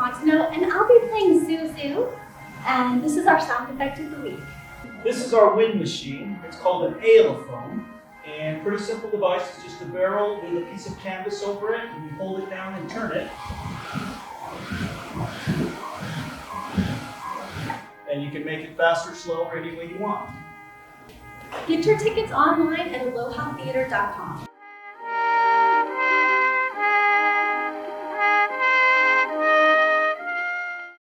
Fontenot, and I'll be playing Zuzu, and this is our sound effect of the week. This is our wind machine. It's called an Alophone, and pretty simple device. It's just a barrel with a piece of canvas over it, and you hold it down and turn it. And you can make it faster, slower, any way you want. Get your tickets online at alohatheatre.com.